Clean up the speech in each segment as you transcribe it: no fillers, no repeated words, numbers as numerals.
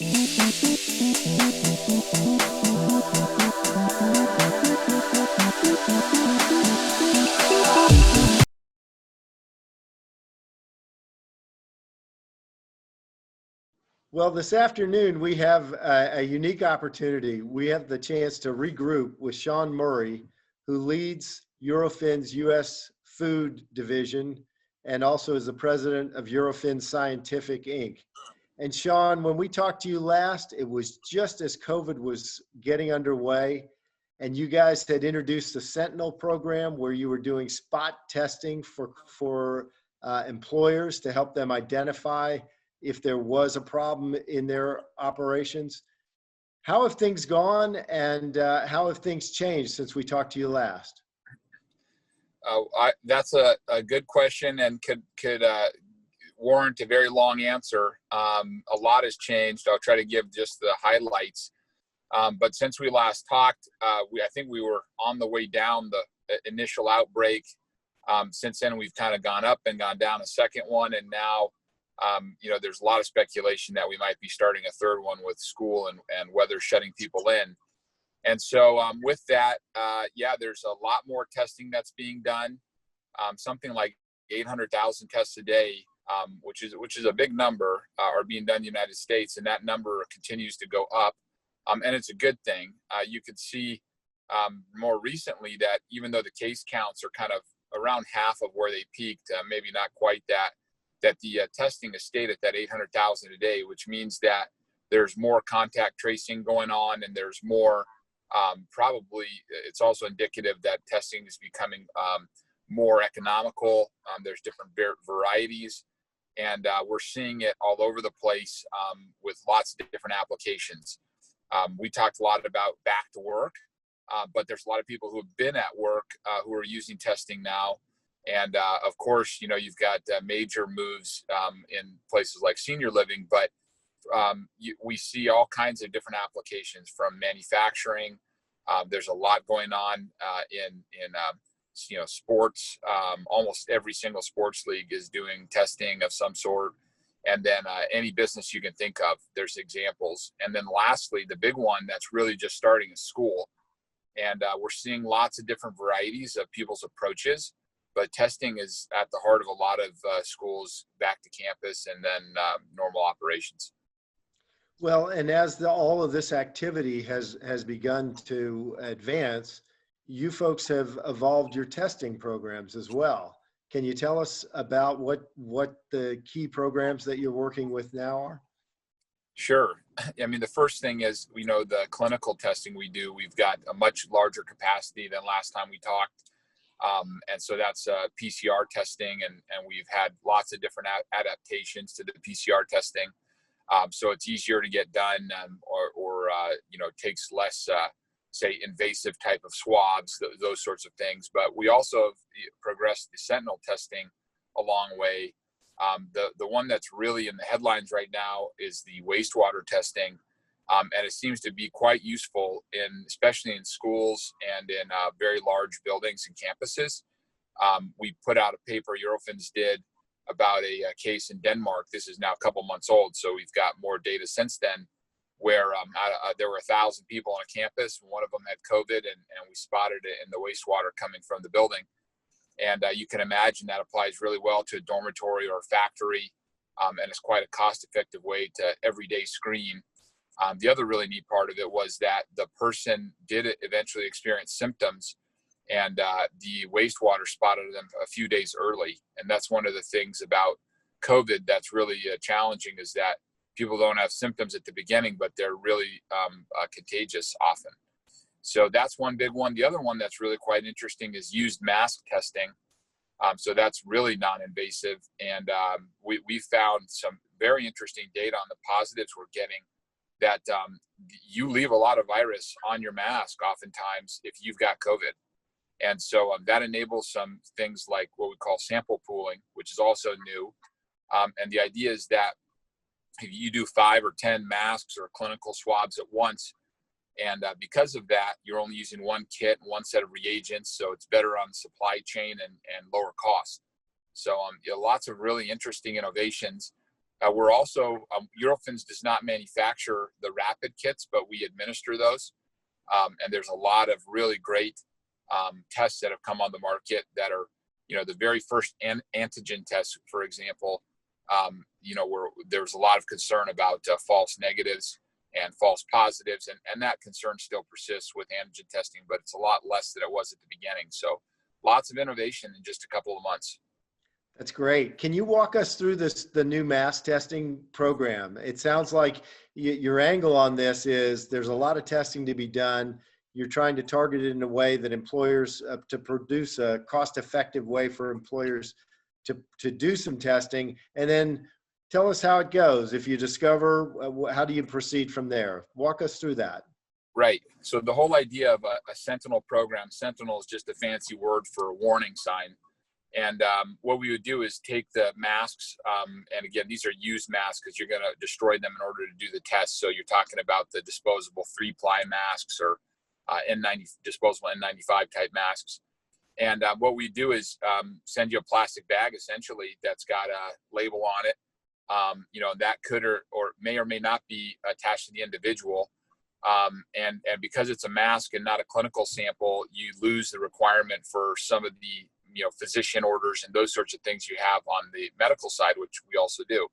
Well, this afternoon, we have a unique opportunity. We have the chance to regroup with Sean Murray, who leads Eurofins U.S. Food Division and also is the president of Eurofins Scientific, Inc. And Sean, when we talked to you last, it was just as COVID was getting underway, and you guys had introduced the Sentinel program where you were doing spot testing for employers to help them identify if there was a problem in their operations. How have things gone, and how have things changed since we talked to you last? That's a good question and could warrant a very long answer. A lot has changed. I'll try to give just the highlights. But since we last talked, I think we were on the way down the initial outbreak. Since then, we've kind of gone up and gone down a second one, and now there's a lot of speculation that we might be starting a third one with school and weather shutting people in. And so with that, there's a lot more testing that's being done. Something like 800,000 tests a day, which is a big number, are being done in the United States, and that number continues to go up. And it's a good thing. You could see more recently that even though the case counts are kind of around half of where they peaked, maybe not quite that the testing has stayed at that 800,000 a day, which means that there's more contact tracing going on, and there's more, probably it's also indicative that testing is becoming more economical. There's different varieties, and we're seeing it all over the place with lots of different applications. We talked a lot about back to work, but there's a lot of people who have been at work who are using testing now. And of course, you've got major moves in places like senior living, but we see all kinds of different applications from manufacturing. There's a lot going on in sports. Almost every single sports league is doing testing of some sort. And then any business you can think of, there's examples. And then lastly, the big one that's really just starting is school. And we're seeing lots of different varieties of people's approaches. But testing is at the heart of a lot of schools back to campus and then normal operations. Well, and as all of this activity has begun to advance, you folks have evolved your testing programs as well. Can you tell us about what the key programs that you're working with now are? Sure. I mean, the first thing is, the clinical testing we do, we've got a much larger capacity than last time we talked. And so that's PCR testing, and we've had lots of different adaptations to the PCR testing. So it's easier to get done, or takes less, say, invasive type of swabs, those sorts of things. But we also have progressed the Sentinel testing a long way. The one that's really in the headlines right now is the wastewater testing. And it seems to be quite useful especially in schools and in very large buildings and campuses. We put out a paper, Eurofins did, about a case in Denmark. This is now a couple months old, so we've got more data since then, where there were 1,000 people on a campus. One of them had COVID, and we spotted it in the wastewater coming from the building. And you can imagine that applies really well to a dormitory or a factory, and it's quite a cost-effective way to everyday screen. The other really neat part of it was that the person did eventually experience symptoms, and the wastewater spotted them a few days early. And that's one of the things about COVID that's really challenging, is that people don't have symptoms at the beginning, but they're really contagious often. So that's one big one. The other one that's really quite interesting is used mask testing. So that's really non-invasive. And we found some very interesting data on the positives we're getting, that you leave a lot of virus on your mask oftentimes if you've got COVID. And so that enables some things like what we call sample pooling, which is also new. And the idea is that if you do 5 or 10 masks or clinical swabs at once, and because of that, you're only using one kit, one set of reagents, so it's better on the supply chain and lower cost. So lots of really interesting innovations. We're also, Eurofins does not manufacture the rapid kits, but we administer those. And there's a lot of really great tests that have come on the market that are, the very first antigen test, for example, where there was a lot of concern about false negatives and false positives, and that concern still persists with antigen testing, but it's a lot less than it was at the beginning. So lots of innovation in just a couple of months. That's great. Can you walk us through the new mass testing program? It sounds like your angle on this is there's a lot of testing to be done. You're trying to target it in a way that employers, to produce a cost-effective way for employers to do some testing. And then tell us how it goes. If you discover, how do you proceed from there? Walk us through that. Right. So the whole idea of a Sentinel program, Sentinel is just a fancy word for a warning sign. And what we would do is take the masks, and again, these are used masks because you're going to destroy them in order to do the test. So you're talking about the disposable 3-ply masks or disposable N95 type masks. And what we do is send you a plastic bag, essentially, that's got a label on it. That could or may or may not be attached to the individual. And because it's a mask and not a clinical sample, you lose the requirement for some of the physician orders and those sorts of things you have on the medical side, which we also do.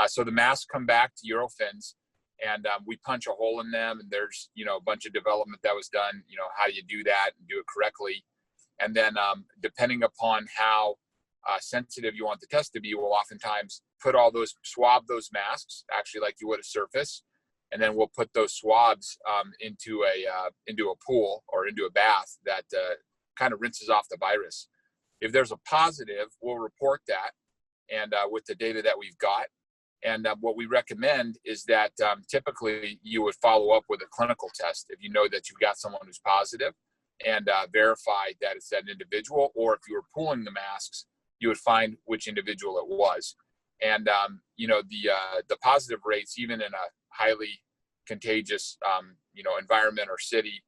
So the masks come back to Eurofins, and we punch a hole in them, and there's a bunch of development that was done. How do you do that and do it correctly? And then depending upon how sensitive you want the test to be, we'll oftentimes swab those masks actually like you would a surface, and then we'll put those swabs into a pool or into a bath that kind of rinses off the virus. If there's a positive, we'll report that, and with the data that we've got. And what we recommend is that typically you would follow up with a clinical test if you know that you've got someone who's positive, and verify that it's that individual. Or if you were pooling the masks, you would find which individual it was. And the positive rates, even in a highly contagious environment or city,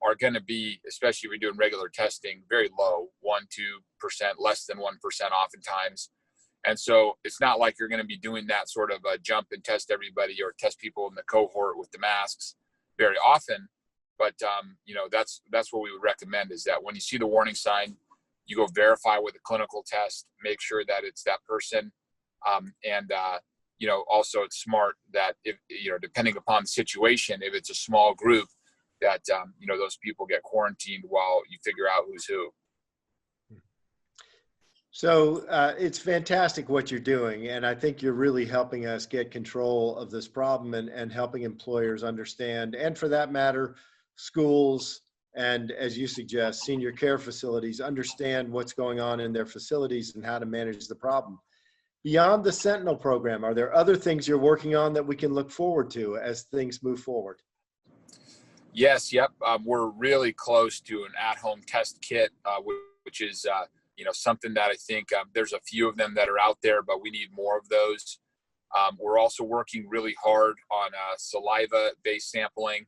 are going to be, especially if you're doing regular testing, very low, 1-2%, less than 1% oftentimes. And so it's not like you're going to be doing that sort of a jump and test everybody or test people in the cohort with the masks very often. But that's what we would recommend, is that when you see the warning sign, you go verify with a clinical test, make sure that it's that person. Also it's smart that if, depending upon the situation, if it's a small group, that, those people get quarantined while you figure out who's who. So it's fantastic what you're doing. And I think you're really helping us get control of this problem and helping employers understand, and for that matter, schools, and as you suggest, senior care facilities, understand what's going on in their facilities and how to manage the problem. Beyond the Sentinel program, are there other things you're working on that we can look forward to as things move forward? Yes. Yep. We're really close to an at-home test kit, which is, something that I think there's a few of them that are out there, but we need more of those. We're also working really hard on saliva-based sampling.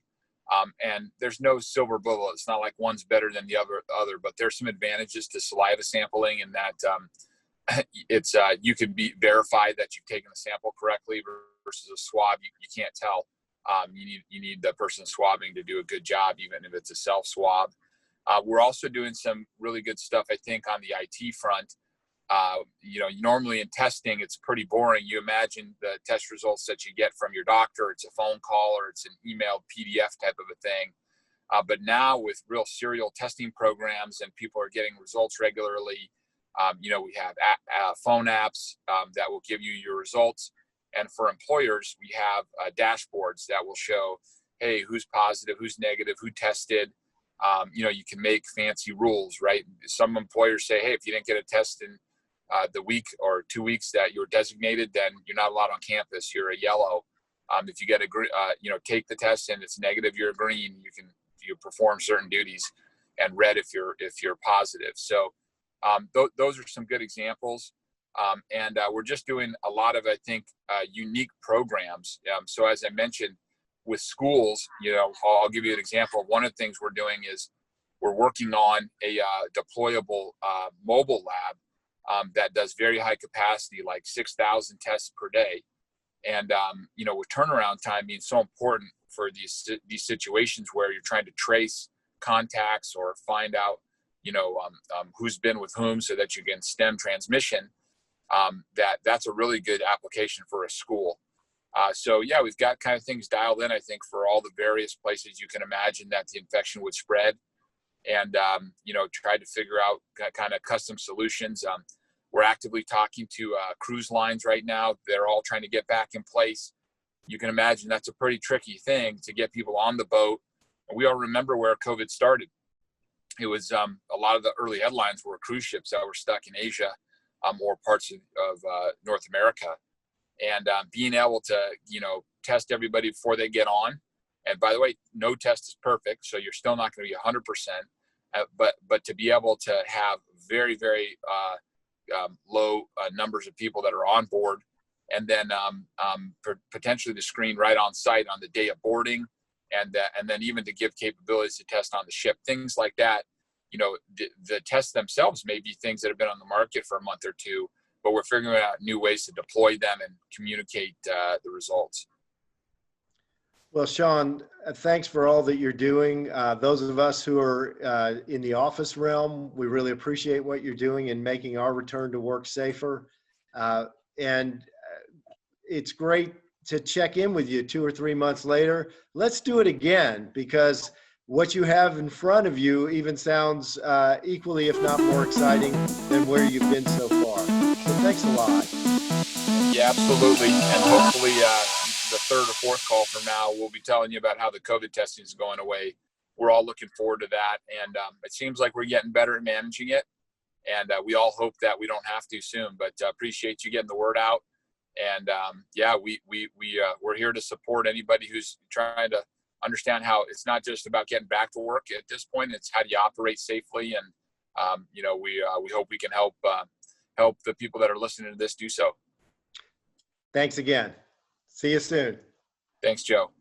And there's no silver bullet. It's not like one's better than the other, but there's some advantages to saliva sampling in that you can be verified that you've taken the sample correctly versus a swab. You can't tell. You need the person swabbing to do a good job, even if it's a self swab. We're also doing some really good stuff, I think, on the IT front. Normally in testing, it's pretty boring. You imagine the test results that you get from your doctor. It's a phone call or it's an emailed PDF type of a thing. But now with real serial testing programs and people are getting results regularly, we have phone apps that will give you your results. And for employers, we have dashboards that will show, hey, who's positive, who's negative, who tested. You can make fancy rules, right? Some employers say, hey, if you didn't get a test in the week or 2 weeks that you're designated, then you're not allowed on campus. You're a yellow. If you get take the test and it's negative, you're green. You perform certain duties, and red if you're positive. So those are some good examples. And we're just doing a lot of, I think, unique programs. So as I mentioned, with schools, I'll give you an example. One of the things we're doing is we're working on a deployable mobile lab that does very high capacity, like 6,000 tests per day. And, with turnaround time being so important for these situations where you're trying to trace contacts or find out, who's been with whom so that you can stem transmission, that's a really good application for a school. So yeah, we've got kind of things dialed in, I think, for all the various places you can imagine that the infection would spread, and, try to figure out kind of custom solutions. We're actively talking to cruise lines right now. They're all trying to get back in place. You can imagine that's a pretty tricky thing to get people on the boat. And we all remember where COVID started. It was a lot of the early headlines were cruise ships that were stuck in Asia or parts of North America. And being able to, test everybody before they get on. And by the way, no test is perfect, so you're still not going to be 100%. But to be able to have very, very low numbers of people that are on board, and then potentially the screen right on site on the day of boarding, and then even to give capabilities to test on the ship, things like that. The tests themselves may be things that have been on the market for a month or two, but we're figuring out new ways to deploy them and communicate the results. Well, Sean, thanks for all that you're doing. Those of us who are in the office realm, we really appreciate what you're doing in making our return to work safer. And it's great to check in with you 2 or 3 months later. Let's do it again, because what you have in front of you even sounds equally, if not more exciting than where you've been so far. So thanks a lot. Yeah, absolutely. And hopefully the third or fourth call from now, we'll be telling you about how the COVID testing is going away. We're all looking forward to that. And it seems like we're getting better at managing it. And we all hope that we don't have to soon, but appreciate you getting the word out. And we're here to support anybody who's trying to understand how it's not just about getting back to work at this point. It's how do you operate safely. And, we hope we can help the people that are listening to this do so. Thanks again. See you soon. Thanks, Joe.